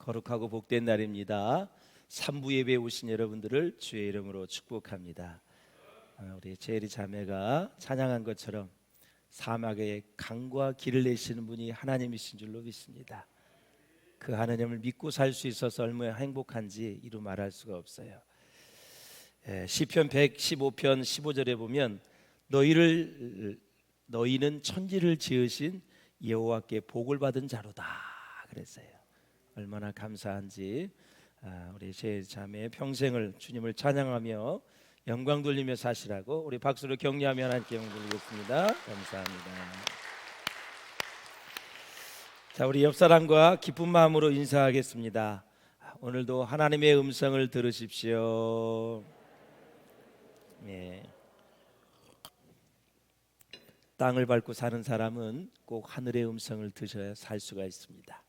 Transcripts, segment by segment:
거룩하고 복된 날입니다. 3부 예배에 오신 여러분들을 주의 이름으로 축복합니다. 우리 제리 자매가 찬양한 것처럼 사막에 강과 길을 내시는 분이 하나님이신 줄로 믿습니다. 그 하나님을 믿고 살 수 있어서 얼마나 행복한지 이루 말할 수가 없어요. 시편 115편 15절에 보면 너희는 천지를 지으신 여호와께 복을 받은 자로다 그랬어요. 얼마나 감사한지. 우리 제 자매의 평생을 주님을 찬양하며 영광 돌리며 사시라고 우리 박수로 격려하며 하나님께 영광 돌리겠습니다. 감사합니다. 자, 우리 옆 사람과 기쁜 마음으로 인사하겠습니다. 오늘도 하나님의 음성을 들으십시오. 네. 땅을 밟고 사는 사람은 꼭 하늘의 음성을 들으셔야 살 수가 있습니다.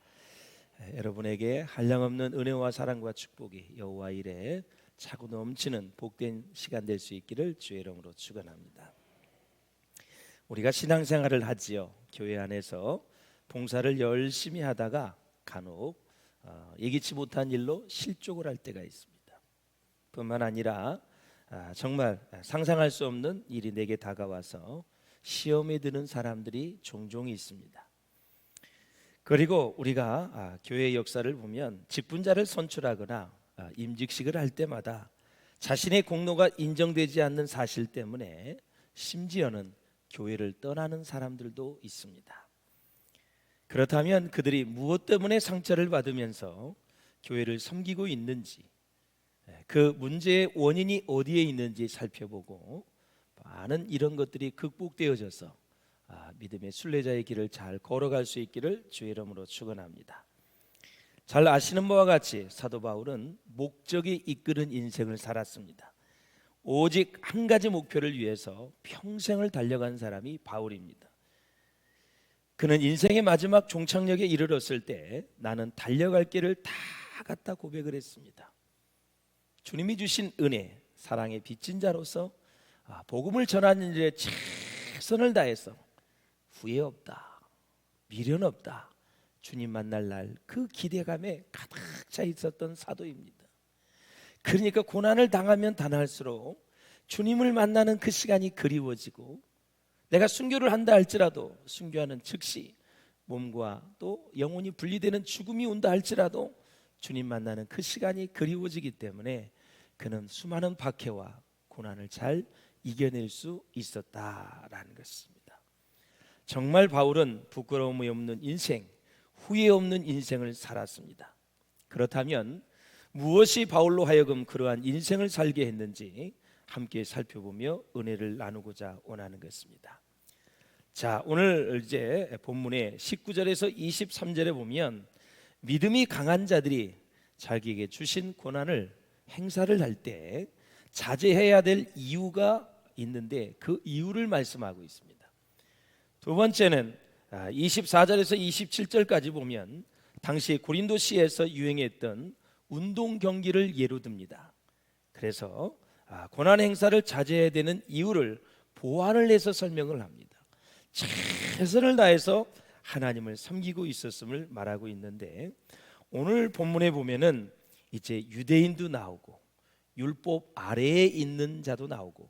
여러분에게 한량없는 은혜와 사랑과 축복이 여호와 일에 차고 넘치는 복된 시간 될 수 있기를 주의 이름으로 축원합니다. 우리가 신앙생활을 하지요. 교회 안에서 봉사를 열심히 하다가 간혹 예기치 못한 일로 실족을 할 때가 있습니다. 뿐만 아니라 정말 상상할 수 없는 일이 내게 다가와서 시험에 드는 사람들이 종종 있습니다. 그리고 우리가 교회의 역사를 보면 직분자를 선출하거나 임직식을 할 때마다 자신의 공로가 인정되지 않는 사실 때문에 심지어는 교회를 떠나는 사람들도 있습니다. 그렇다면 그들이 무엇 때문에 상처를 받으면서 교회를 섬기고 있는지, 그 문제의 원인이 어디에 있는지 살펴보고 많은 이런 것들이 극복되어져서 믿음의 순례자의 길을 잘 걸어갈 수 있기를 주의 이름으로 축원합니다. 잘 아시는 바와 같이 사도 바울은 목적이 이끄는 인생을 살았습니다. 오직 한 가지 목표를 위해서 평생을 달려간 사람이 바울입니다. 그는 인생의 마지막 종착역에 이르렀을 때 나는 달려갈 길을 다 갔다 고백을 했습니다. 주님이 주신 은혜, 사랑의 빚진 자로서 복음을 전하는 일에 최선을 다해서 후회 없다, 미련 없다, 주님 만날 날 그 기대감에 가득 차 있었던 사도입니다. 그러니까 고난을 당하면 당할수록 주님을 만나는 그 시간이 그리워지고, 내가 순교를 한다 할지라도 순교하는 즉시 몸과 또 영혼이 분리되는 죽음이 온다 할지라도 주님 만나는 그 시간이 그리워지기 때문에 그는 수많은 박해와 고난을 잘 이겨낼 수 있었다라는 것입니다. 정말 바울은 부끄러움이 없는 인생, 후회 없는 인생을 살았습니다. 그렇다면 무엇이 바울로 하여금 그러한 인생을 살게 했는지 함께 살펴보며 은혜를 나누고자 원하는 것입니다. 자, 오늘 이제 본문의 19절에서 23절에 보면 믿음이 강한 자들이 자기에게 주신 고난을 행사를 할 때 자제해야 될 이유가 있는데 그 이유를 말씀하고 있습니다. 두 번째는 24절에서 27절까지 보면 당시 고린도시에서 유행했던 운동 경기를 예로 듭니다. 그래서 고난 행사를 자제해야 되는 이유를 보완을 해서 설명을 합니다. 최선을 다해서 하나님을 섬기고 있었음을 말하고 있는데, 오늘 본문에 보면은 이제 유대인도 나오고 율법 아래에 있는 자도 나오고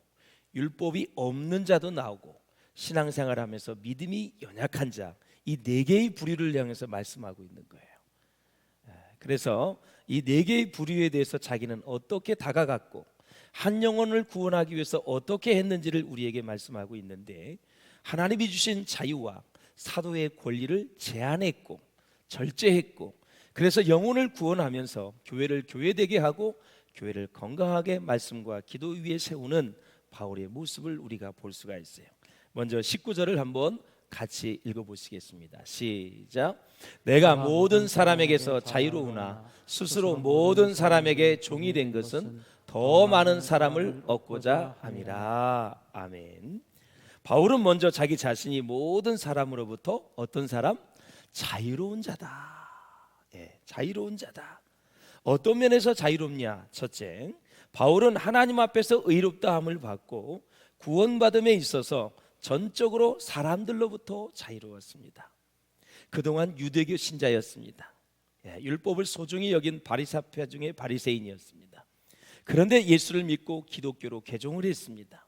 율법이 없는 자도 나오고 신앙생활하면서 믿음이 연약한 자, 이 네 개의 부류를 향해서 말씀하고 있는 거예요. 그래서 이 네 개의 부류에 대해서 자기는 어떻게 다가갔고 한 영혼을 구원하기 위해서 어떻게 했는지를 우리에게 말씀하고 있는데, 하나님이 주신 자유와 사도의 권리를 제한했고 절제했고, 그래서 영혼을 구원하면서 교회를 교회되게 하고 교회를 건강하게 말씀과 기도 위에 세우는 바울의 모습을 우리가 볼 수가 있어요. 먼저 19절을 한번 같이 읽어보시겠습니다. 시작. 내가 모든 사람에게서 자유로우나 스스로 모든 사람에게 종이 된 것은 더 많은 사람을 얻고자 함이라. 아멘. 바울은 먼저 자기 자신이 모든 사람으로부터 어떤 사람? 자유로운 자다. 자유로운 자다. 어떤 면에서 자유롭냐? 첫째, 바울은 하나님 앞에서 의롭다함을 받고 구원받음에 있어서 전적으로 사람들로부터 자유로웠습니다. 그동안 유대교 신자였습니다. 율법을 소중히 여긴 바리새파 중에 바리새인이었습니다. 그런데 예수를 믿고 기독교로 개종을 했습니다.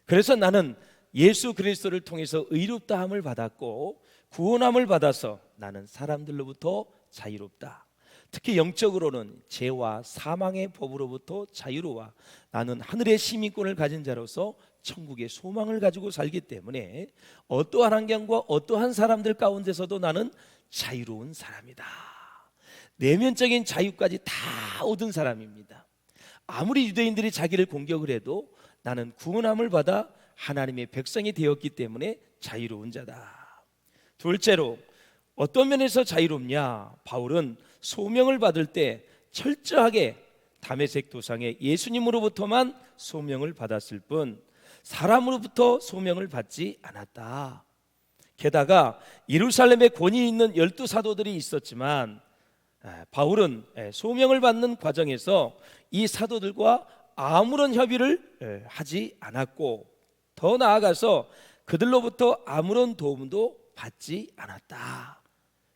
그래서 나는 예수 그리스도를 통해서 의롭다함을 받았고 구원함을 받아서 나는 사람들로부터 자유롭다. 특히 영적으로는 죄와 사망의 법으로부터 자유로워 나는 하늘의 시민권을 가진 자로서 천국의 소망을 가지고 살기 때문에 어떠한 환경과 어떠한 사람들 가운데서도 나는 자유로운 사람이다. 내면적인 자유까지 다 얻은 사람입니다. 아무리 유대인들이 자기를 공격을 해도 나는 구원함을 받아 하나님의 백성이 되었기 때문에 자유로운 자다. 둘째로 어떤 면에서 자유롭냐? 바울은 소명을 받을 때 철저하게 다메섹 도상에 예수님으로부터만 소명을 받았을 뿐 사람으로부터 소명을 받지 않았다. 게다가 예루살렘에 권위 있는 12사도들이 있었지만 바울은 소명을 받는 과정에서 이 사도들과 아무런 협의를 하지 않았고 더 나아가서 그들로부터 아무런 도움도 받지 않았다.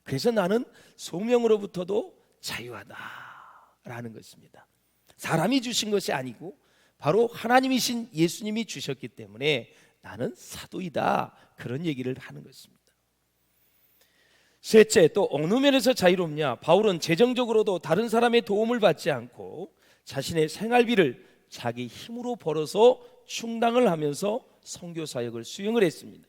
그래서 나는 소명으로부터도 자유하다라는 것입니다. 사람이 주신 것이 아니고 바로 하나님이신 예수님이 주셨기 때문에 나는 사도이다, 그런 얘기를 하는 것입니다. 셋째, 또 어느 면에서 자유롭냐? 바울은 재정적으로도 다른 사람의 도움을 받지 않고 자신의 생활비를 자기 힘으로 벌어서 충당을 하면서 선교 사역을 수행을 했습니다.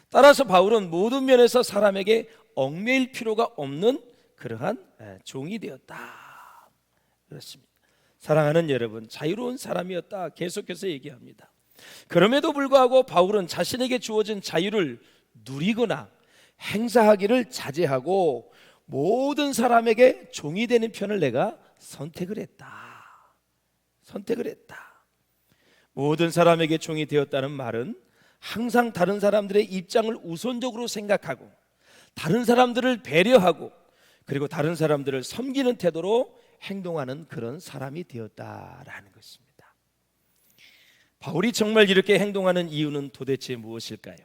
따라서 바울은 모든 면에서 사람에게 얽매일 필요가 없는 그러한 종이 되었다. 그렇습니다. 사랑하는 여러분, 자유로운 사람이었다 계속해서 얘기합니다. 그럼에도 불구하고 바울은 자신에게 주어진 자유를 누리거나 행사하기를 자제하고 모든 사람에게 종이 되는 편을 내가 선택을 했다. 모든 사람에게 종이 되었다는 말은 항상 다른 사람들의 입장을 우선적으로 생각하고 다른 사람들을 배려하고 그리고 다른 사람들을 섬기는 태도로 행동하는 그런 사람이 되었다라는 것입니다. 바울이 정말 이렇게 행동하는 이유는 도대체 무엇일까요?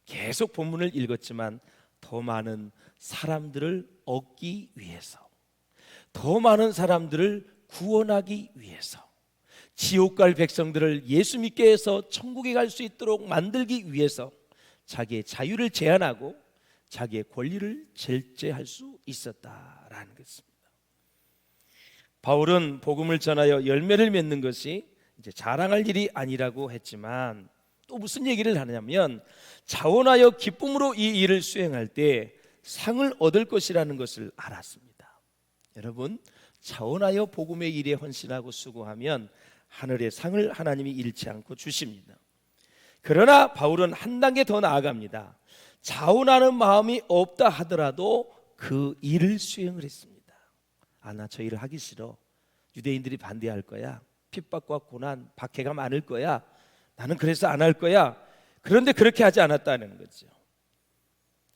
계속 본문을 읽었지만 더 많은 사람들을 얻기 위해서, 더 많은 사람들을 구원하기 위해서, 지옥 갈 백성들을 예수 믿게 해서 천국에 갈 수 있도록 만들기 위해서 자기의 자유를 제한하고 자기의 권리를 절제할 수 있었다라는 것입니다. 바울은 복음을 전하여 열매를 맺는 것이 이제 자랑할 일이 아니라고 했지만 또 무슨 얘기를 하냐면 자원하여 기쁨으로 이 일을 수행할 때 상을 얻을 것이라는 것을 알았습니다. 여러분, 자원하여 복음의 일에 헌신하고 수고하면 하늘의 상을 하나님이 잃지 않고 주십니다. 그러나 바울은 한 단계 더 나아갑니다. 자원하는 마음이 없다 하더라도 그 일을 수행을 했습니다. 나 저 일을 하기 싫어. 유대인들이 반대할 거야. 핍박과 고난, 박해가 많을 거야. 나는 그래서 안 할 거야. 그런데 그렇게 하지 않았다는 거죠.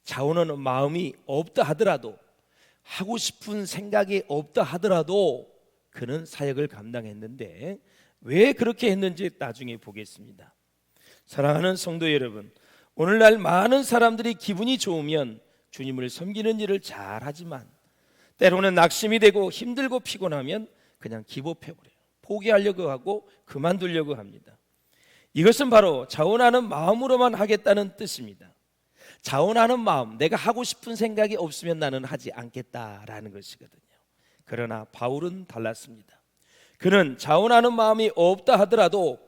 자원하는 마음이 없다 하더라도, 하고 싶은 생각이 없다 하더라도 그는 사역을 감당했는데 왜 그렇게 했는지 나중에 보겠습니다. 사랑하는 성도 여러분, 오늘날 많은 사람들이 기분이 좋으면 주님을 섬기는 일을 잘하지만 때로는 낙심이 되고 힘들고 피곤하면 그냥 기복해버려요. 포기하려고 하고 그만두려고 합니다. 이것은 바로 자원하는 마음으로만 하겠다는 뜻입니다. 자원하는 마음, 내가 하고 싶은 생각이 없으면 나는 하지 않겠다라는 것이거든요. 그러나 바울은 달랐습니다. 그는 자원하는 마음이 없다 하더라도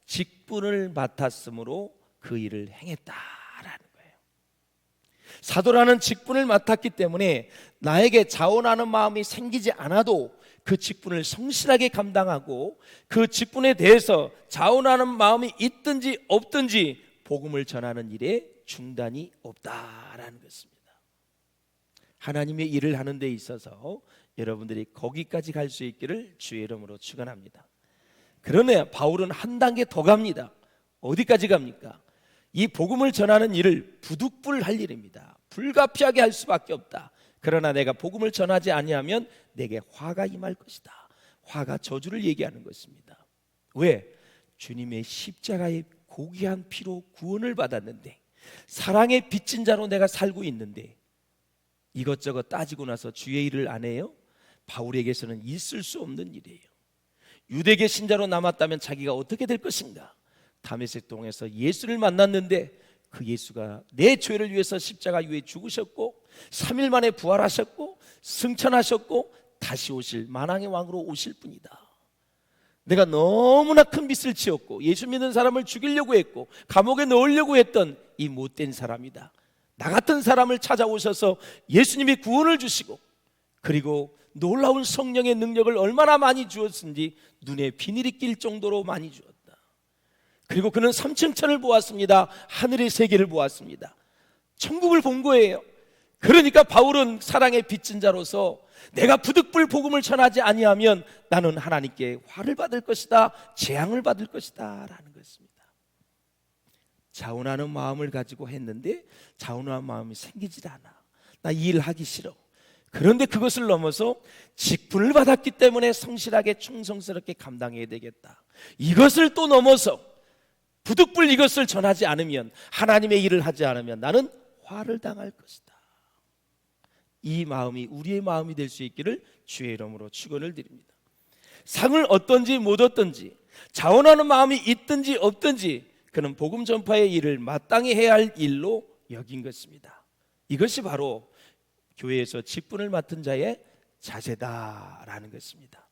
직분을 맡았으므로 그 일을 행했다라는 거예요. 사도라는 직분을 맡았기 때문에 나에게 자원하는 마음이 생기지 않아도 그 직분을 성실하게 감당하고 그 직분에 대해서 자원하는 마음이 있든지 없든지 복음을 전하는 일에 중단이 없다라는 것입니다. 하나님의 일을 하는 데 있어서 여러분들이 거기까지 갈 수 있기를 주의 이름으로 축원합니다. 그러나 바울은 한 단계 더 갑니다. 어디까지 갑니까? 이 복음을 전하는 일을 부득불할 일입니다. 불가피하게 할 수밖에 없다. 그러나 내가 복음을 전하지 아니하면 내게 화가 임할 것이다. 화가 저주를 얘기하는 것입니다. 왜? 주님의 십자가의 고귀한 피로 구원을 받았는데, 사랑의 빚진 자로 내가 살고 있는데 이것저것 따지고 나서 주의 일을 안 해요? 바울에게서는 있을 수 없는 일이에요. 유대계 신자로 남았다면 자기가 어떻게 될 것인가? 다메섹 동에서 예수를 만났는데 그 예수가 내 죄를 위해서 십자가 위에 죽으셨고 3일 만에 부활하셨고 승천하셨고 다시 오실 만왕의 왕으로 오실 분이다. 내가 너무나 큰 빚을 지었고 예수 믿는 사람을 죽이려고 했고 감옥에 넣으려고 했던 이 못된 사람이다. 나 같은 사람을 찾아오셔서 예수님이 구원을 주시고 그리고 놀라운 성령의 능력을 얼마나 많이 주었는지 눈에 비늘이 낄 정도로 많이 주었다. 그리고 그는 삼층천을 보았습니다. 하늘의 세계를 보았습니다. 천국을 본 거예요. 그러니까 바울은 사랑의 빚진 자로서 내가 부득불 복음을 전하지 아니하면 나는 하나님께 화를 받을 것이다, 재앙을 받을 것이다 라는 것입니다. 자원하는 마음을 가지고 했는데 자원하는 마음이 생기질 않아. 나 이 일 하기 싫어. 그런데 그것을 넘어서 직분을 받았기 때문에 성실하게 충성스럽게 감당해야 되겠다. 이것을 또 넘어서 부득불 이것을 전하지 않으면, 하나님의 일을 하지 않으면 나는 화를 당할 것이다. 이 마음이 우리의 마음이 될 수 있기를 주의 이름으로 축원을 드립니다. 상을 얻든지 못 얻든지, 자원하는 마음이 있든지 없든지 그는 복음 전파의 일을 마땅히 해야 할 일로 여긴 것입니다. 이것이 바로 교회에서 직분을 맡은 자의 자세다라는 것입니다.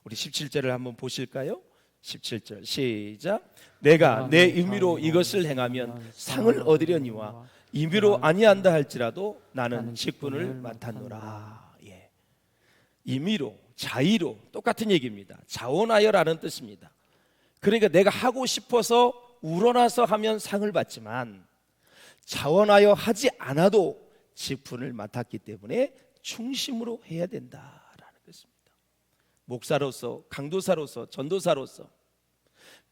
우리 17절을 한번 보실까요? 17절 시작. 내가 내 임의로 이것을 행하면 상을 얻으려니와 임의로 아니한다 할지라도 나는 직분을 맡았노라. 예. 임의로, 자의로 똑같은 얘기입니다. 자원하여라는 뜻입니다. 그러니까 내가 하고 싶어서 우러나서 하면 상을 받지만 자원하여 하지 않아도 직분을 맡았기 때문에 충심으로 해야 된다라는 것입니다. 목사로서, 강도사로서, 전도사로서,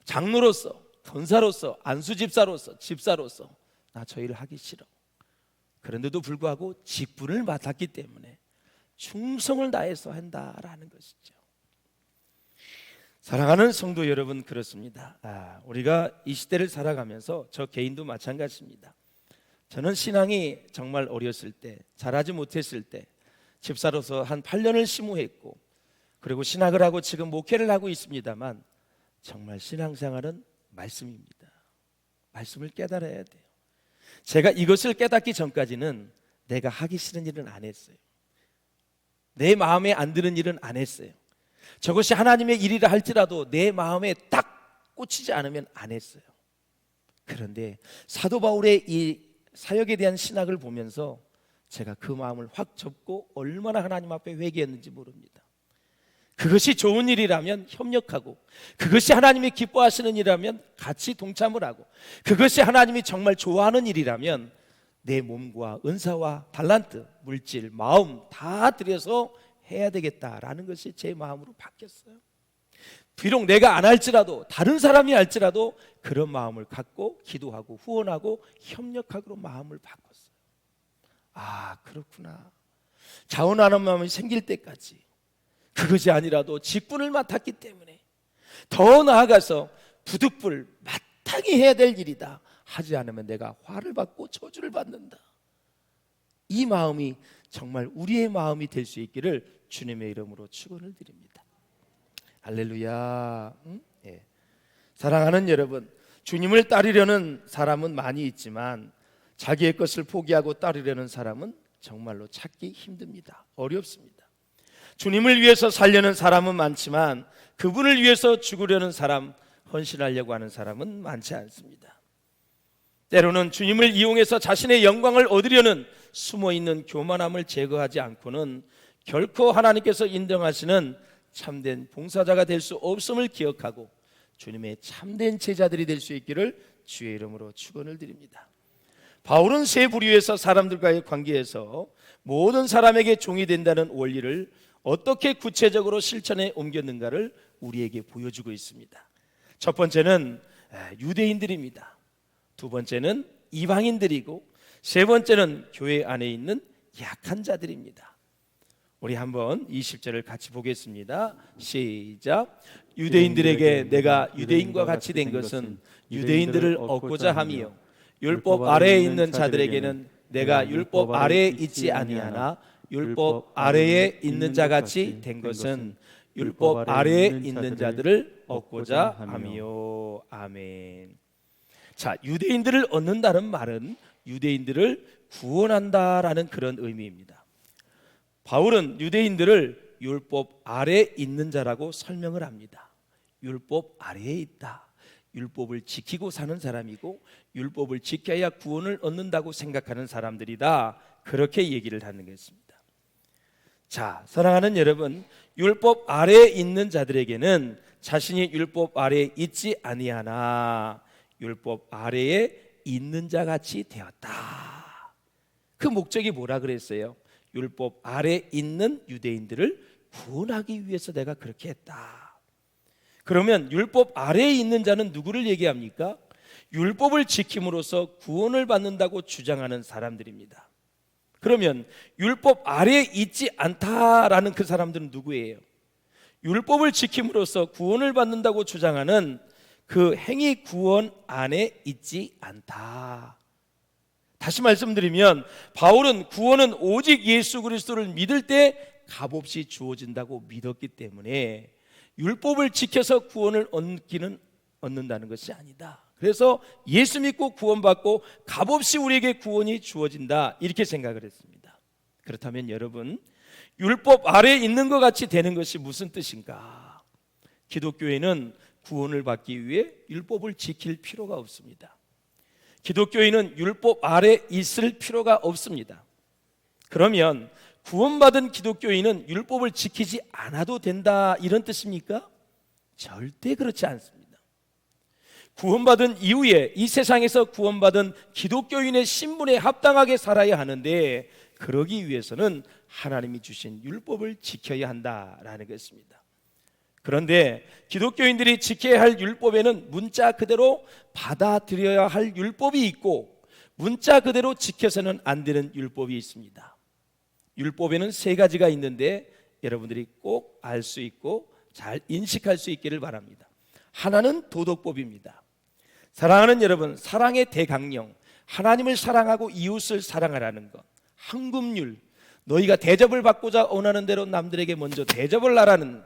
장로로서, 권사로서, 안수집사로서, 집사로서 나 저 일을 하기 싫어. 그런데도 불구하고 직분을 맡았기 때문에 충성을 다해서 한다라는 것이죠. 사랑하는 성도 여러분, 그렇습니다. 우리가 이 시대를 살아가면서 저 개인도 마찬가지입니다. 저는 신앙이 정말 어렸을 때, 잘하지 못했을 때 집사로서 한 8년을 심호했고, 그리고 신학을 하고 지금 목회를 하고 있습니다만 정말 신앙생활은 말씀입니다. 말씀을 깨달아야 돼요. 제가 이것을 깨닫기 전까지는 내가 하기 싫은 일은 안 했어요. 내 마음에 안 드는 일은 안 했어요. 저것이 하나님의 일이라 할지라도 내 마음에 딱 꽂히지 않으면 안 했어요. 그런데 사도 바울의 이 사역에 대한 신학을 보면서 제가 그 마음을 확 접고 얼마나 하나님 앞에 회개했는지 모릅니다. 그것이 좋은 일이라면 협력하고, 그것이 하나님이 기뻐하시는 일이라면 같이 동참을 하고, 그것이 하나님이 정말 좋아하는 일이라면 내 몸과 은사와 달란트, 물질, 마음 다 들여서 해야 되겠다라는 것이 제 마음으로 바뀌었어요. 비록 내가 안 할지라도, 다른 사람이 할지라도 그런 마음을 갖고 기도하고 후원하고 협력하기로 마음을 바꿨어요. 아, 그렇구나. 자원하는 마음이 생길 때까지, 그것이 아니라도 직분을 맡았기 때문에 더 나아가서 부득불 마땅히 해야 될 일이다. 하지 않으면 내가 화를 받고 저주를 받는다. 이 마음이 정말 우리의 마음이 될 수 있기를 주님의 이름으로 축원을 드립니다. 할렐루야. 예. 사랑하는 여러분, 주님을 따르려는 사람은 많이 있지만 자기의 것을 포기하고 따르려는 사람은 정말로 찾기 힘듭니다. 어렵습니다. 주님을 위해서 살려는 사람은 많지만 그분을 위해서 죽으려는 사람, 헌신하려고 하는 사람은 많지 않습니다. 때로는 주님을 이용해서 자신의 영광을 얻으려는 숨어있는 교만함을 제거하지 않고는 결코 하나님께서 인정하시는 참된 봉사자가 될 수 없음을 기억하고 주님의 참된 제자들이 될 수 있기를 주의 이름으로 축원을 드립니다. 바울은 세 부류에서 사람들과의 관계에서 모든 사람에게 종이 된다는 원리를 어떻게 구체적으로 실천에 옮겼는가를 우리에게 보여주고 있습니다. 첫 번째는 유대인들입니다. 두 번째는 이방인들이고, 세 번째는 교회 안에 있는 약한 자들입니다. 우리 한번 20절을 같이 보겠습니다. 시작. 유대인들에게 내가 유대인과 같이 된 것은 유대인들을 얻고자 함이요 율법 아래에 있는 자들에게는 내가 율법 아래에 있지 아니하나 율법 아래에 있는 자같이 된 것은 율법 아래에 있는 자들을 얻고자 함이요. 아멘. 자, 유대인들을 얻는다는 말은 유대인들을 구원한다라는 그런 의미입니다. 바울은 유대인들을 율법 아래에 있는 자라고 설명을 합니다. 율법 아래에 있다. 율법을 지키고 사는 사람이고 율법을 지켜야 구원을 얻는다고 생각하는 사람들이다. 그렇게 얘기를 하는 것입니다. 자, 사랑하는 여러분, 율법 아래에 있는 자들에게는 자신이 율법 아래에 있지 아니하나 율법 아래에 있는 자같이 되었다. 그 목적이 뭐라 그랬어요? 율법 아래에 있는 유대인들을 구원하기 위해서 내가 그렇게 했다. 그러면 율법 아래에 있는 자는 누구를 얘기합니까? 율법을 지킴으로써 구원을 받는다고 주장하는 사람들입니다. 그러면 율법 아래에 있지 않다라는 그 사람들은 누구예요? 율법을 지킴으로써 구원을 받는다고 주장하는 그 행위 구원 안에 있지 않다. 다시 말씀드리면 바울은 구원은 오직 예수 그리스도를 믿을 때 값없이 주어진다고 믿었기 때문에 율법을 지켜서 구원을 얻는다는 것이 아니다. 그래서 예수 믿고 구원받고 값없이 우리에게 구원이 주어진다 이렇게 생각을 했습니다. 그렇다면 여러분, 율법 아래에 있는 것 같이 되는 것이 무슨 뜻인가? 기독교에는 구원을 받기 위해 율법을 지킬 필요가 없습니다. 기독교인은 율법 아래 있을 필요가 없습니다. 그러면 구원받은 기독교인은 율법을 지키지 않아도 된다 이런 뜻입니까? 절대 그렇지 않습니다. 구원받은 이후에 이 세상에서 구원받은 기독교인의 신분에 합당하게 살아야 하는데 그러기 위해서는 하나님이 주신 율법을 지켜야 한다라는 것입니다. 그런데 기독교인들이 지켜야 할 율법에는 문자 그대로 받아들여야 할 율법이 있고 문자 그대로 지켜서는 안 되는 율법이 있습니다. 율법에는 세 가지가 있는데 여러분들이 꼭 알 수 있고 잘 인식할 수 있기를 바랍니다. 하나는 도덕법입니다. 사랑하는 여러분, 사랑의 대강령, 하나님을 사랑하고 이웃을 사랑하라는 것. 황금률, 너희가 대접을 받고자 원하는 대로 남들에게 먼저 대접을 하라는,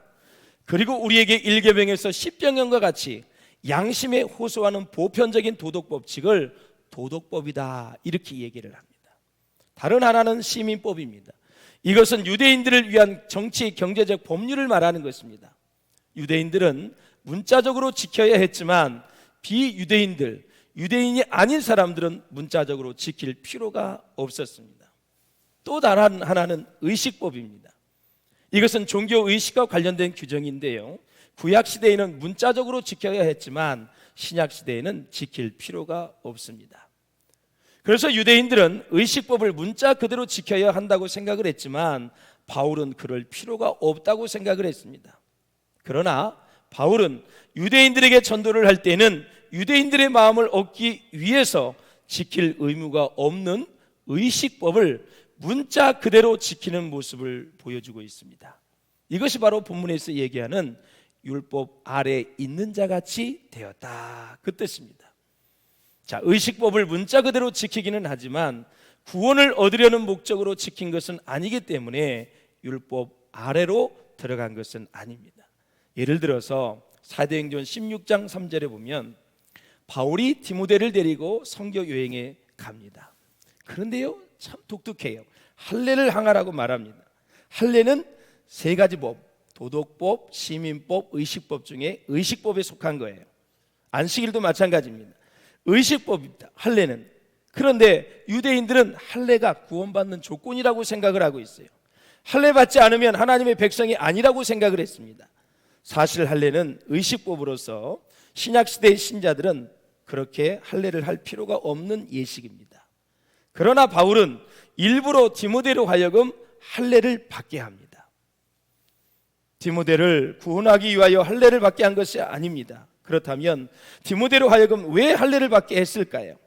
그리고 우리에게 일계명에서 십병령과 같이 양심에 호소하는 보편적인 도덕 법칙을 도덕법이다 이렇게 얘기를 합니다. 다른 하나는 시민법입니다. 이것은 유대인들을 위한 정치, 경제적 법률을 말하는 것입니다. 유대인들은 문자적으로 지켜야 했지만 비유대인들, 유대인이 아닌 사람들은 문자적으로 지킬 필요가 없었습니다. 또 다른 하나는 의식법입니다. 이것은 종교의식과 관련된 규정인데요, 구약시대에는 문자적으로 지켜야 했지만 신약시대에는 지킬 필요가 없습니다. 그래서 유대인들은 의식법을 문자 그대로 지켜야 한다고 생각을 했지만 바울은 그럴 필요가 없다고 생각을 했습니다. 그러나 바울은 유대인들에게 전도를 할 때는 유대인들의 마음을 얻기 위해서 지킬 의무가 없는 의식법을 문자 그대로 지키는 모습을 보여주고 있습니다. 이것이 바로 본문에서 얘기하는 율법 아래 있는 자같이 되었다 그 뜻입니다. 자, 의식법을 문자 그대로 지키기는 하지만 구원을 얻으려는 목적으로 지킨 것은 아니기 때문에 율법 아래로 들어간 것은 아닙니다. 예를 들어서 사도행전 16장 3절에 보면 바울이 디모데를 데리고 선교 여행에 갑니다. 그런데요, 참 독특해요. 할례를 행하라고 말합니다. 할례는 세 가지 법, 도덕법, 시민법, 의식법 중에 의식법에 속한 거예요. 안식일도 마찬가지입니다. 의식법입니다, 할례는. 그런데 유대인들은 할례가 구원받는 조건이라고 생각을 하고 있어요. 할례 받지 않으면 하나님의 백성이 아니라고 생각을 했습니다. 사실 할례는 의식법으로서 신약시대의 신자들은 그렇게 할례를 할 필요가 없는 예식입니다. 그러나 바울은 일부러 디모데로 하여금 할례를 받게 합니다. 디모데를 구원하기 위하여 할례를 받게 한 것이 아닙니다. 그렇다면 디모데로 하여금 왜 할례를 받게 했을까요?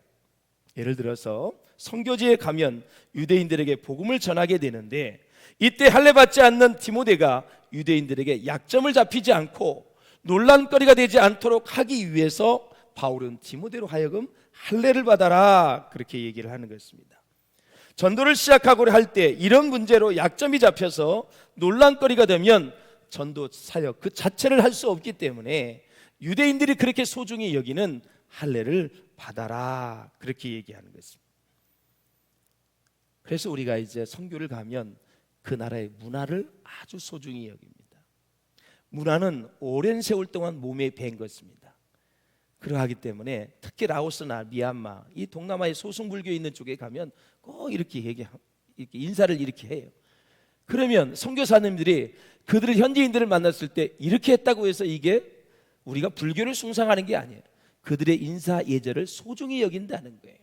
예를 들어서 선교지에 가면 유대인들에게 복음을 전하게 되는데 이때 할례 받지 않는 디모데가 유대인들에게 약점을 잡히지 않고 논란거리가 되지 않도록 하기 위해서 바울은 디모데로 하여금 할례를 받아라 그렇게 얘기를 하는 것입니다. 전도를 시작하고 할 때 이런 문제로 약점이 잡혀서 논란거리가 되면 전도 사역 그 자체를 할 수 없기 때문에 유대인들이 그렇게 소중히 여기는 할례를 받아라, 그렇게 얘기하는 것입니다. 그래서 우리가 이제 선교를 가면 그 나라의 문화를 아주 소중히 여깁니다. 문화는 오랜 세월 동안 몸에 밴 것입니다. 그러하기 때문에 특히 라오스나 미얀마, 이 동남아의 소승불교 있는 쪽에 가면 꼭 이렇게 이렇게 인사를 이렇게 해요. 그러면 선교사님들이 그들을 현지인들을 만났을 때 이렇게 했다고 해서 이게 우리가 불교를 숭상하는 게 아니에요. 그들의 인사 예절을 소중히 여긴다는 거예요.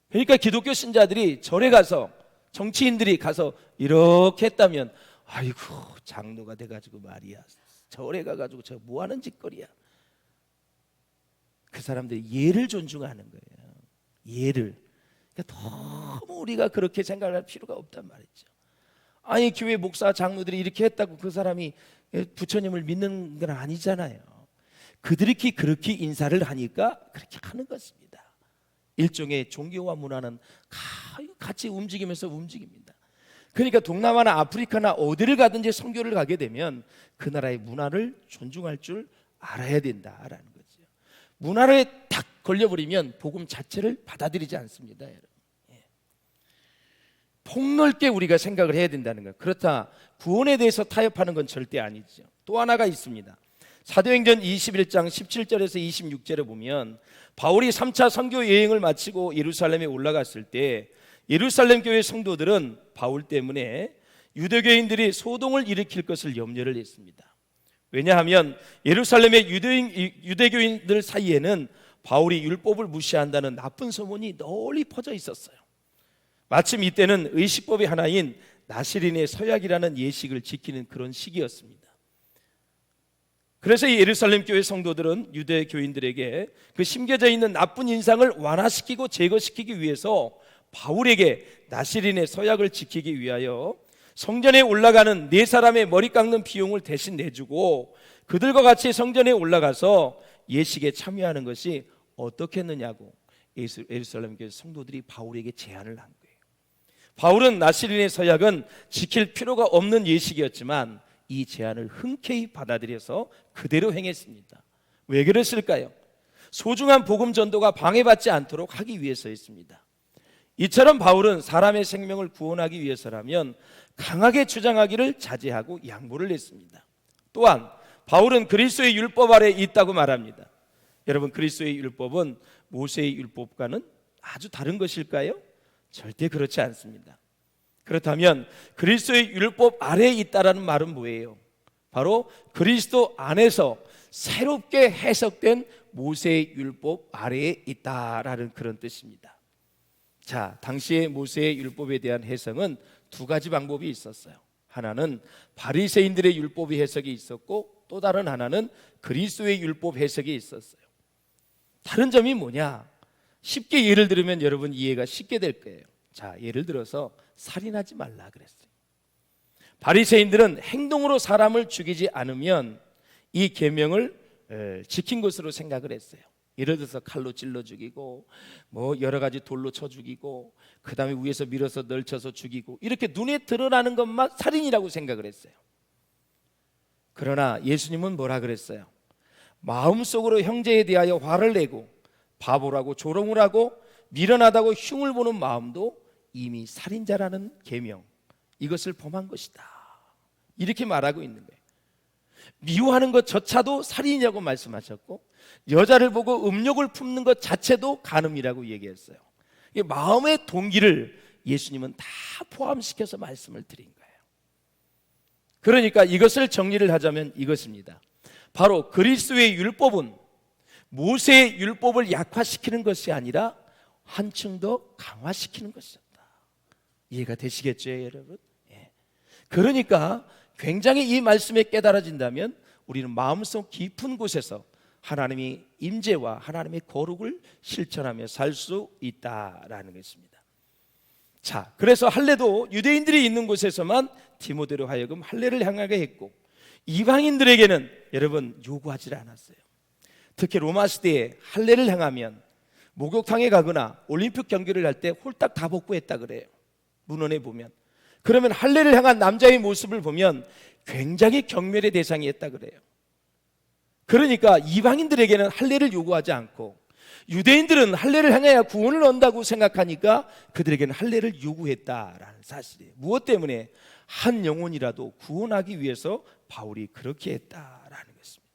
그러니까 기독교 신자들이 절에 가서, 정치인들이 가서 이렇게 했다면 아이고 장로가 돼가지고 말이야, 절에 가가지고 저 뭐하는 짓거리야. 그 사람들이 예를 존중하는 거예요. 예를. 그러니까 너무 우리가 그렇게 생각할 필요가 없단 말이죠. 아니 교회 목사 장로들이 이렇게 했다고 그 사람이 부처님을 믿는 건 아니잖아요. 그들이 그렇게 인사를 하니까 그렇게 하는 것입니다. 일종의 종교와 문화는 같이 움직이면서 움직입니다. 그러니까 동남아나 아프리카나 어디를 가든지 선교를 가게 되면 그 나라의 문화를 존중할 줄 알아야 된다라는 거죠. 문화에 탁 걸려버리면 복음 자체를 받아들이지 않습니다, 여러분. 폭넓게 우리가 생각을 해야 된다는 거예요. 그렇다 구원에 대해서 타협하는 건 절대 아니죠. 또 하나가 있습니다. 사도행전 21장 17절에서 26절에 보면 바울이 3차 선교 여행을 마치고 예루살렘에 올라갔을 때 예루살렘 교회 성도들은 바울 때문에 유대교인들이 소동을 일으킬 것을 염려를 했습니다. 왜냐하면 예루살렘의 유대교인들 사이에는 바울이 율법을 무시한다는 나쁜 소문이 널리 퍼져 있었어요. 마침 이때는 의식법의 하나인 나시린의 서약이라는 예식을 지키는 그런 시기였습니다. 그래서 이 예루살렘 교회 성도들은 유대 교인들에게 그 심겨져 있는 나쁜 인상을 완화시키고 제거시키기 위해서 바울에게 나시린의 서약을 지키기 위하여 성전에 올라가는 네 사람의 머리 깎는 비용을 대신 내주고 그들과 같이 성전에 올라가서 예식에 참여하는 것이 어떻겠느냐고 예루살렘 교회 성도들이 바울에게 제안을 한 거예요. 바울은 나시린의 서약은 지킬 필요가 없는 예식이었지만 이 제안을 흔쾌히 받아들여서 그대로 행했습니다. 왜 그랬을까요? 소중한 복음 전도가 방해받지 않도록 하기 위해서였습니다. 이처럼 바울은 사람의 생명을 구원하기 위해서라면 강하게 주장하기를 자제하고 양보를 했습니다. 또한 바울은 그리스도의 율법 아래 있다고 말합니다. 여러분, 그리스도의 율법은 모세의 율법과는 아주 다른 것일까요? 절대 그렇지 않습니다. 그렇다면 그리스도의 율법 아래에 있다라는 말은 뭐예요? 바로 그리스도 안에서 새롭게 해석된 모세의 율법 아래에 있다라는 그런 뜻입니다. 자, 당시의 모세의 율법에 대한 해석은 두 가지 방법이 있었어요. 하나는 바리새인들의 율법 해석이 있었고 또 다른 하나는 그리스도의 율법 해석이 있었어요. 다른 점이 뭐냐? 쉽게 예를 들으면 여러분 이해가 쉽게 될 거예요. 자, 예를 들어서 살인하지 말라 그랬어요. 바리새인들은 행동으로 사람을 죽이지 않으면 이 계명을 지킨 것으로 생각을 했어요. 예를 들어서 칼로 찔러 죽이고 뭐 여러 가지 돌로 쳐 죽이고 그 다음에 위에서 밀어서 널쳐서 죽이고 이렇게 눈에 드러나는 것만 살인이라고 생각을 했어요. 그러나 예수님은 뭐라 그랬어요? 마음속으로 형제에 대하여 화를 내고 바보라고 조롱을 하고 미련하다고 흉을 보는 마음도 이미 살인자라는 계명, 이것을 범한 것이다, 이렇게 말하고 있는 거예요. 미워하는 것조차도 살인이라고 말씀하셨고 여자를 보고 음욕을 품는 것 자체도 간음이라고 얘기했어요. 마음의 동기를 예수님은 다 포함시켜서 말씀을 드린 거예요. 그러니까 이것을 정리를 하자면 이것입니다. 바로 그리스도의 율법은 모세의 율법을 약화시키는 것이 아니라 한층 더 강화시키는 것이었다. 이해가 되시겠죠, 여러분? 그러니까 굉장히 이 말씀에 깨달아진다면 우리는 마음속 깊은 곳에서 하나님의 임재와 하나님의 거룩을 실천하며 살 수 있다라는 것입니다. 자, 그래서 할례도 유대인들이 있는 곳에서만 디모데로 하여금 할례를 행하게 했고 이방인들에게는 여러분 요구하지 않았어요. 특히 로마 시대에 할례를 행하면 목욕탕에 가거나 올림픽 경기를 할 때 홀딱 다 벗고 했다 그래요. 문헌에 보면. 그러면 할례를 향한 남자의 모습을 보면 굉장히 경멸의 대상이었다 그래요. 그러니까 이방인들에게는 할례를 요구하지 않고 유대인들은 할례를 행해야 구원을 얻는다고 생각하니까 그들에게는 할례를 요구했다라는 사실이에요. 무엇 때문에? 한 영혼이라도 구원하기 위해서 바울이 그렇게 했다라는 것입니다.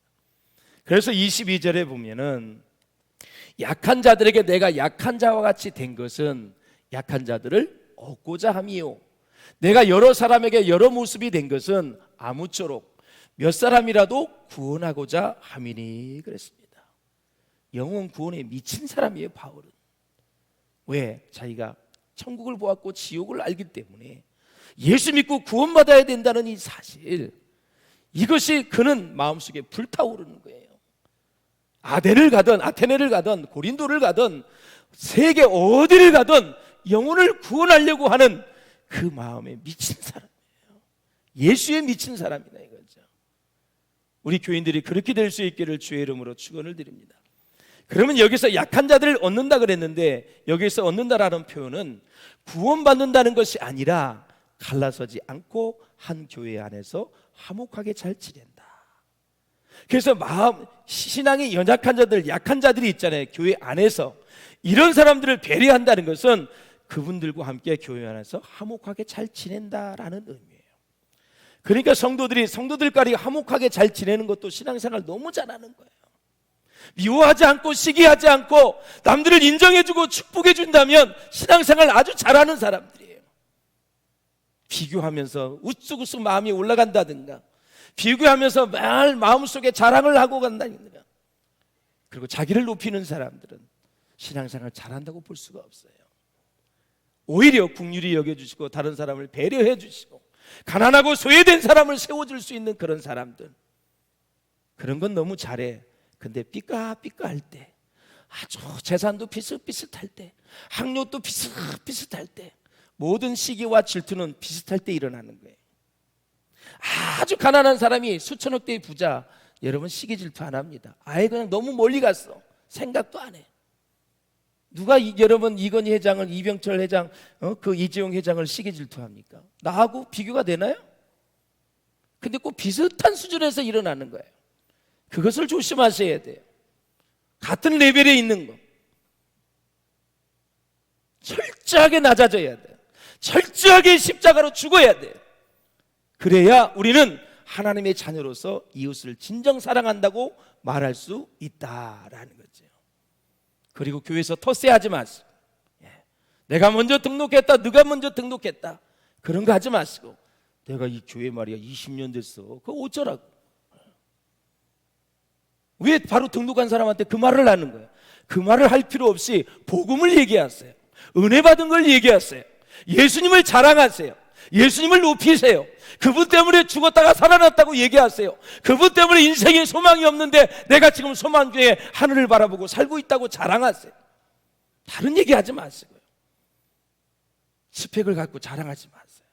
그래서 22절에 보면은 약한 자들에게 내가 약한 자와 같이 된 것은 약한 자들을 얻고자 함이요, 내가 여러 사람에게 여러 모습이 된 것은 아무쪼록 몇 사람이라도 구원하고자 함이니 그랬습니다. 영혼 구원에 미친 사람이에요, 바울은. 왜? 자기가 천국을 보았고 지옥을 알기 때문에 예수 믿고 구원받아야 된다는 이 사실, 이것이 그는 마음속에 불타오르는 거예요. 아덴을 가든 아테네를 가든 고린도를 가든 세계 어디를 가든 영혼을 구원하려고 하는 그 마음에 미친 사람이에요. 예수에 미친 사람이다 이거죠. 우리 교인들이 그렇게 될 수 있기를 주의 이름으로 축원을 드립니다. 그러면 여기서 약한 자들을 얻는다 그랬는데, 여기서 얻는다라는 표현은 구원받는다는 것이 아니라 갈라서지 않고 한 교회 안에서 화목하게 잘 지낸다. 그래서 신앙이 연약한 자들, 약한 자들이 있잖아요, 교회 안에서. 이런 사람들을 배려한다는 것은 그분들과 함께 교회 안에서 화목하게 잘 지낸다라는 의미예요. 그러니까 성도들끼리 화목하게 잘 지내는 것도 신앙생활 너무 잘하는 거예요. 미워하지 않고 시기하지 않고 남들을 인정해주고 축복해준다면 신앙생활 아주 잘하는 사람들이에요. 비교하면서 우쑥우쑥 마음이 올라간다든가, 비교하면서 매일 마음속에 자랑을 하고 간다든가, 그리고 자기를 높이는 사람들은 신앙생활 잘한다고 볼 수가 없어요. 오히려 긍휼히 여겨주시고 다른 사람을 배려해 주시고 가난하고 소외된 사람을 세워줄 수 있는 그런 사람들, 그런 건 너무 잘해. 근데 삐까삐까할 때, 아주 재산도 비슷비슷할 때, 학력도 비슷비슷할 때, 모든 시기와 질투는 비슷할 때 일어나는 거예요. 아주 가난한 사람이 수천억 대의 부자, 여러분 시기 질투 안 합니다. 아예 그냥 너무 멀리 갔어. 생각도 안 해. 누가 여러분 이건희 회장을, 이병철 회장, 그 이재용 회장을 시기 질투합니까? 나하고 비교가 되나요? 근데 꼭 비슷한 수준에서 일어나는 거예요. 그것을 조심하셔야 돼요. 같은 레벨에 있는 거 철저하게 낮아져야 돼요. 철저하게 십자가로 죽어야 돼요. 그래야 우리는 하나님의 자녀로서 이웃을 진정 사랑한다고 말할 수 있다라는 거죠. 그리고 교회에서 텃세하지 마시고, 내가 먼저 등록했다, 네가 먼저 등록했다, 그런 거 하지 마시고, 내가 이 교회 말이야 20년 됐어, 그거 어쩌라고. 왜 바로 등록한 사람한테 그 말을 하는 거예요? 그 말을 할 필요 없이 복음을 얘기하세요. 은혜 받은 걸 얘기하세요. 예수님을 자랑하세요. 예수님을 높이세요. 그분 때문에 죽었다가 살아났다고 얘기하세요. 그분 때문에 인생에 소망이 없는데 내가 지금 소망 중에 하늘을 바라보고 살고 있다고 자랑하세요. 다른 얘기하지 마시고요. 스펙을 갖고 자랑하지 마세요.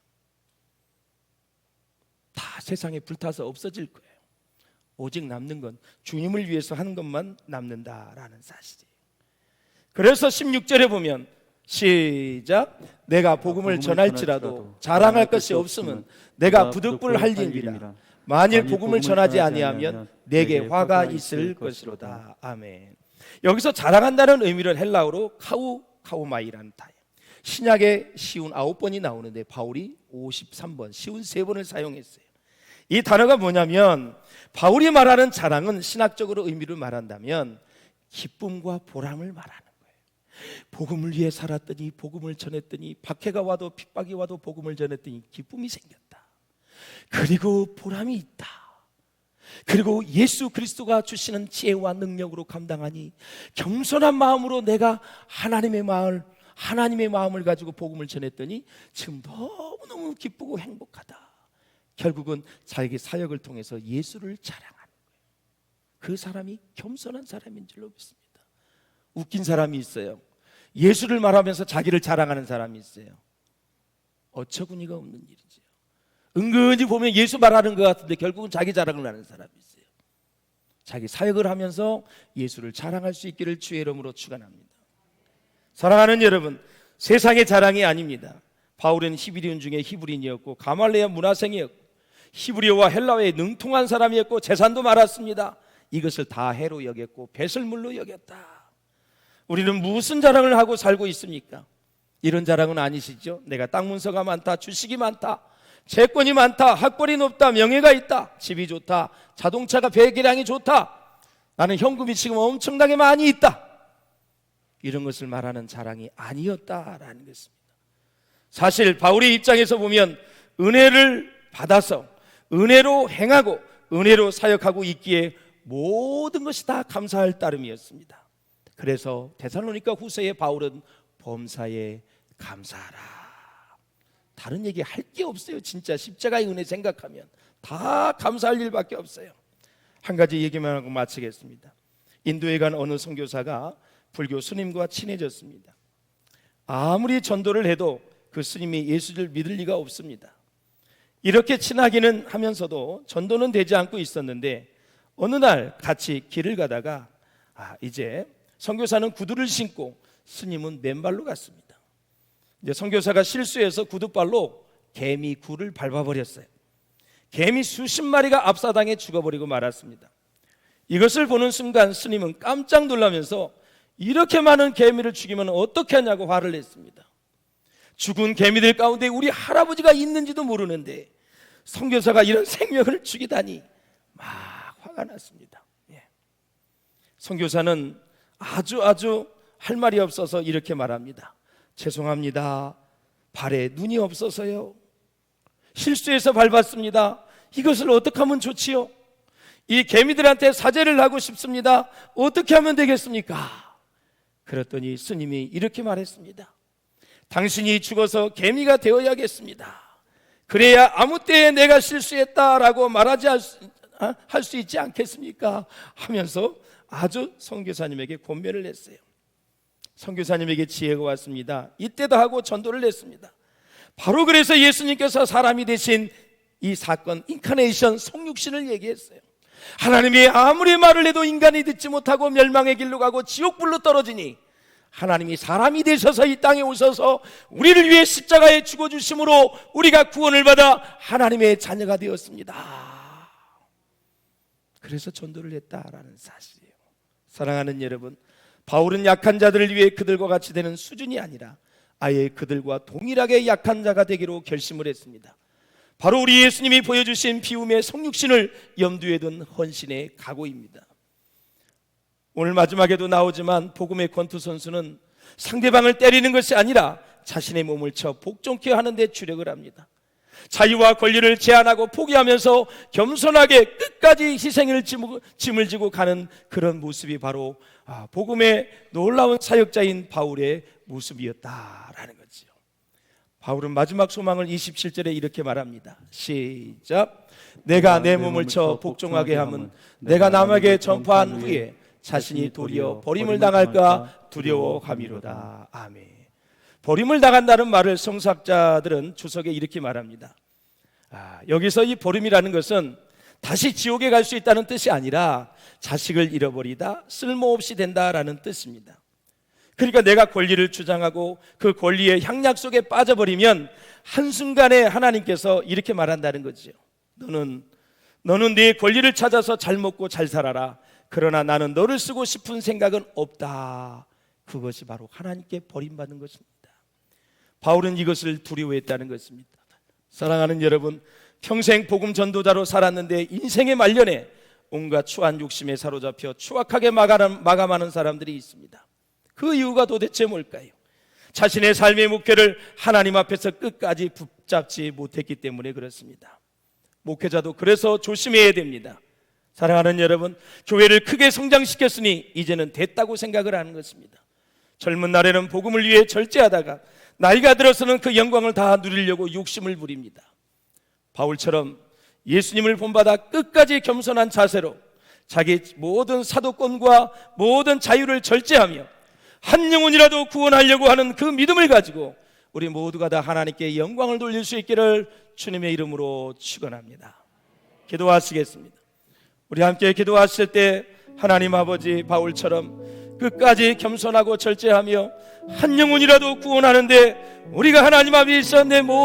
다 세상에 불타서 없어질 거예요. 오직 남는 건 주님을 위해서 하는 것만 남는다라는 사실이에요. 그래서 16절에 보면, 시작, 내가 복음을 전할지라도 자랑할 것이 없으면 내가 부득불 할지니라. 만일 복음을 전하지 아니하면 내게 화가 있을 것이로다. 아멘. 여기서 자랑한다는 의미를 헬라어로 카우마이라는 단어, 신약에 시운 9번이 나오는데 바울이 53번, 시운 3번을 사용했어요. 이 단어가 뭐냐면, 바울이 말하는 자랑은 신학적으로 의미를 말한다면 기쁨과 보람을 말하는 거예요. 복음을 위해 살았더니, 복음을 전했더니, 박해가 와도 핍박이 와도 복음을 전했더니 기쁨이 생겼다. 그리고 보람이 있다. 그리고 예수 그리스도가 주시는 지혜와 능력으로 감당하니 겸손한 마음으로 내가 하나님의 마음을 가지고 복음을 전했더니 지금 너무너무 기쁘고 행복하다. 결국은 자기 사역을 통해서 예수를 자랑하는 거예요. 그 사람이 겸손한 사람인 줄로 믿습니다. 웃긴 사람이 있어요. 예수를 말하면서 자기를 자랑하는 사람이 있어요. 어처구니가 없는 일이죠. 은근히 보면 예수 말하는 것 같은데 결국은 자기 자랑을 하는 사람이 있어요. 자기 사역을 하면서 예수를 자랑할 수 있기를 주의 이름으로 축원합니다. 사랑하는 여러분, 세상의 자랑이 아닙니다. 바울은 히브리인 중에 히브리인이었고 가말리아 문화생이었고 히브리어와 헬라어에 능통한 사람이었고 재산도 많았습니다. 이것을 다 해로 여겼고 배설물로 여겼다. 우리는 무슨 자랑을 하고 살고 있습니까? 이런 자랑은 아니시죠? 내가 땅 문서가 많다, 주식이 많다, 채권이 많다, 학벌이 높다, 명예가 있다, 집이 좋다, 자동차가 배기량이 좋다, 나는 현금이 지금 엄청나게 많이 있다, 이런 것을 말하는 자랑이 아니었다라는 것입니다. 사실 바울의 입장에서 보면 은혜를 받아서 은혜로 행하고 은혜로 사역하고 있기에 모든 것이 다 감사할 따름이었습니다. 그래서 데살로니가 후서의 바울은 범사에 감사하라. 다른 얘기 할 게 없어요. 진짜 십자가의 은혜 생각하면 다 감사할 일밖에 없어요. 한 가지 얘기만 하고 마치겠습니다. 인도에 간 어느 선교사가 불교 스님과 친해졌습니다. 아무리 전도를 해도 그 스님이 예수를 믿을 리가 없습니다. 이렇게 친하기는 하면서도 전도는 되지 않고 있었는데 어느 날 같이 길을 가다가 이제 선교사는 구두를 신고 스님은 맨발로 갔습니다. 이제 선교사가 실수해서 구두발로 개미 굴을 밟아버렸어요. 개미 수십 마리가 앞사당에 죽어버리고 말았습니다. 이것을 보는 순간 스님은 깜짝 놀라면서 이렇게 많은 개미를 죽이면 어떻게 하냐고 화를 냈습니다. 죽은 개미들 가운데 우리 할아버지가 있는지도 모르는데 선교사가 이런 생명을 죽이다니 막 화가 났습니다. 선교사는 아주 할 말이 없어서 이렇게 말합니다. 죄송합니다. 발에 눈이 없어서요. 실수해서 밟았습니다. 이것을 어떻게 하면 좋지요? 이 개미들한테 사죄를 하고 싶습니다. 어떻게 하면 되겠습니까? 그랬더니 스님이 이렇게 말했습니다. 당신이 죽어서 개미가 되어야겠습니다. 그래야 아무 때에 내가 실수했다라고 말하지 할 수 있지 않겠습니까? 하면서 아주 선교사님에게 권면을 했어요. 선교사님에게 지혜가 왔습니다. 이때도 하고 전도를 했습니다. 바로 그래서 예수님께서 사람이 되신 이 사건, 인카네이션, 성육신을 얘기했어요. 하나님이 아무리 말을 해도 인간이 듣지 못하고 멸망의 길로 가고 지옥불로 떨어지니 하나님이 사람이 되셔서 이 땅에 오셔서 우리를 위해 십자가에 죽어주심으로 우리가 구원을 받아 하나님의 자녀가 되었습니다. 그래서 전도를 했다라는 사실이에요. 사랑하는 여러분, 바울은 약한 자들을 위해 그들과 같이 되는 수준이 아니라 아예 그들과 동일하게 약한 자가 되기로 결심을 했습니다. 바로 우리 예수님이 보여주신 비움의 성육신을 염두에 둔 헌신의 각오입니다. 오늘 마지막에도 나오지만 복음의 권투 선수는 상대방을 때리는 것이 아니라 자신의 몸을 쳐 복종케 하는 데 주력을 합니다. 자유와 권리를 제한하고 포기하면서 겸손하게 끝까지 희생을 짐을 지고 가는 그런 모습이 바로 복음의 놀라운 사역자인 바울의 모습이었다라는 거죠. 바울은 마지막 소망을 27절에 이렇게 말합니다. 시작. 내가 내 몸을 쳐 복종하게 함은 내가 남에게 전파한 후에 자신이 도리어 버림을 당할까 두려워함이로다. 아멘. 버림을 당한다는 말을 성서학자들은 주석에 이렇게 말합니다. 여기서 이 버림이라는 것은 다시 지옥에 갈 수 있다는 뜻이 아니라 자식을 잃어버리다, 쓸모없이 된다라는 뜻입니다. 그러니까 내가 권리를 주장하고 그 권리의 향락 속에 빠져버리면 한순간에 하나님께서 이렇게 말한다는 거죠. 너는 네 권리를 찾아서 잘 먹고 잘 살아라. 그러나 나는 너를 쓰고 싶은 생각은 없다. 그것이 바로 하나님께 버림받는 것입니다. 바울은 이것을 두려워했다는 것입니다. 사랑하는 여러분, 평생 복음 전도자로 살았는데 인생의 말년에 온갖 추한 욕심에 사로잡혀 추악하게 마감하는 사람들이 있습니다. 그 이유가 도대체 뭘까요? 자신의 삶의 목표를 하나님 앞에서 끝까지 붙잡지 못했기 때문에 그렇습니다. 목회자도 그래서 조심해야 됩니다. 사랑하는 여러분, 교회를 크게 성장시켰으니 이제는 됐다고 생각을 하는 것입니다. 젊은 날에는 복음을 위해 절제하다가 나이가 들어서는 그 영광을 다 누리려고 욕심을 부립니다. 바울처럼 예수님을 본받아 끝까지 겸손한 자세로 자기 모든 사도권과 모든 자유를 절제하며 한 영혼이라도 구원하려고 하는 그 믿음을 가지고 우리 모두가 다 하나님께 영광을 돌릴 수 있기를 주님의 이름으로 축원합니다. 기도하시겠습니다. 우리 함께 기도하실 때 하나님 아버지 바울처럼 끝까지 겸손하고 절제하며 한 영혼이라도 구원하는데 우리가 하나님 앞에 있어 내 모든